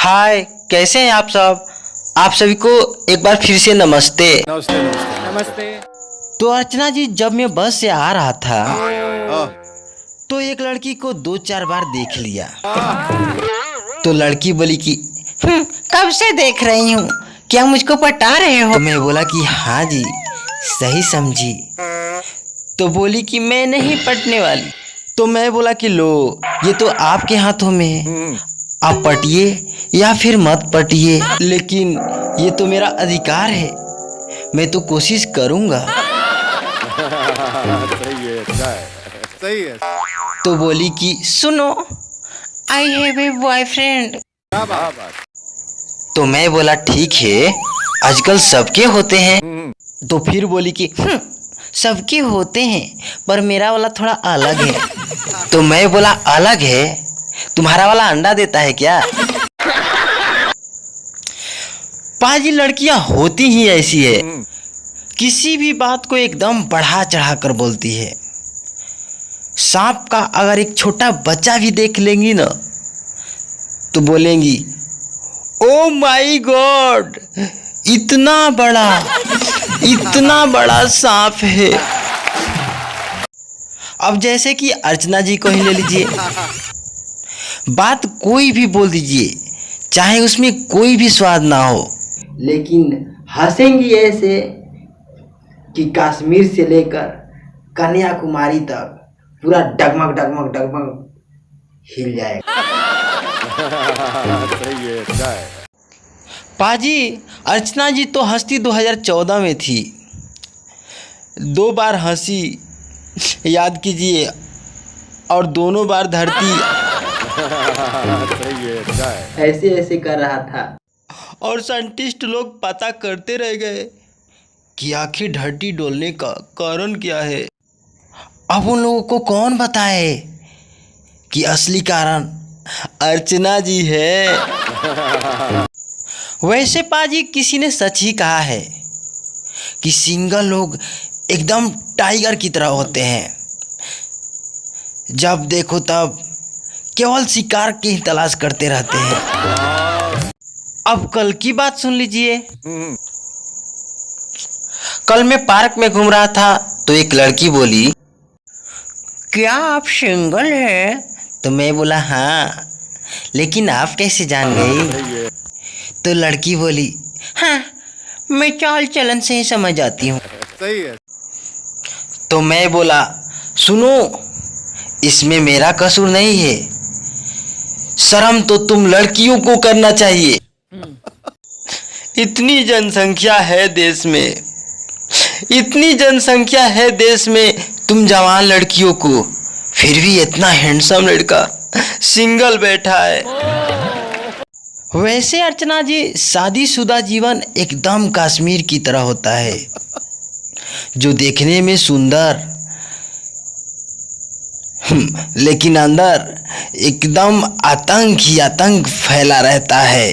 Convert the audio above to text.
हाय, कैसे हैं आप सब। आप सभी को एक बार फिर से नमस्ते। नमस्ते नमस्ते नमस्ते। तो अर्चना जी, जब मैं बस से आ रहा था तो एक लड़की को 2-4 बार देख लिया। तो लड़की बोली कि कब से देख रही हूँ, क्या मुझको पटा रहे हो। तो मैं बोला कि हाँ जी, सही समझी। तो बोली कि मैं नहीं पटने वाली। तो मैं बोला कि लो, ये तो आपके हाथों में है, आप पटिए या फिर मत पटिए, लेकिन ये तो मेरा अधिकार है, मैं तो कोशिश करूँगा। सही है, अच्छा है, सही है। तो बोली कि सुनो, आई हैव ए बॉयफ्रेंड। क्या बात। तो मैं बोला ठीक है, आजकल सबके होते हैं। तो फिर बोली कि सबके होते हैं, पर मेरा वाला थोड़ा अलग है। तो मैं बोला अलग है, तुम्हारा वाला अंडा देता है क्या। पाजी, लड़कियां होती ही ऐसी है, किसी भी बात को एकदम बढ़ा चढ़ा कर बोलती है। सांप का अगर एक छोटा बच्चा भी देख लेंगी ना तो बोलेंगी ओ माय गॉड, इतना बड़ा सांप है। अब जैसे कि अर्चना जी को ही ले लीजिए, बात कोई भी बोल दीजिए, चाहे उसमें कोई भी स्वाद ना हो, लेकिन हंसेंगी ऐसे कि कश्मीर से लेकर कन्याकुमारी तक पूरा डगमग डगमग डगमग हिल जाएगा। सही है, अच्छा है। पाजी, अर्चना जी तो हंसती 2014 में थी। 2 बार हंसी, याद कीजिए, और दोनों बार धरती सही है, अच्छा है। ऐसे ऐसे कर रहा था, और साइंटिस्ट लोग पता करते रह गए कि आखिर धरती डोलने का कारण क्या है। अब उन लोगों को कौन बताए कि असली कारण अर्चना जी है। वैसे पाजी, किसी ने सच ही कहा है कि सिंगल लोग एकदम टाइगर की तरह होते हैं, जब देखो तब केवल शिकार की ही तलाश करते रहते हैं। अब कल की बात सुन लीजिए। कल मैं पार्क में घूम रहा था तो एक लड़की बोली, क्या आप सिंगल हैं। तो मैं बोला हाँ, लेकिन आप कैसे जान गई। तो लड़की बोली, हाँ, मैं चाल चलन से ही समझ जाती हूँ। सही है। तो मैं बोला सुनो, इसमें मेरा कसूर नहीं है, शर्म तो तुम लड़कियों को करना चाहिए। इतनी जनसंख्या है देश में, इतनी जनसंख्या है देश में, तुम जवान लड़कियों को, फिर भी इतना हैंडसम लड़का सिंगल बैठा है। वैसे अर्चना जी, शादीशुदा जीवन एकदम कश्मीर की तरह होता है, जो देखने में सुंदर लेकिन अंदर एकदम आतंक ही आतंक फैला रहता है।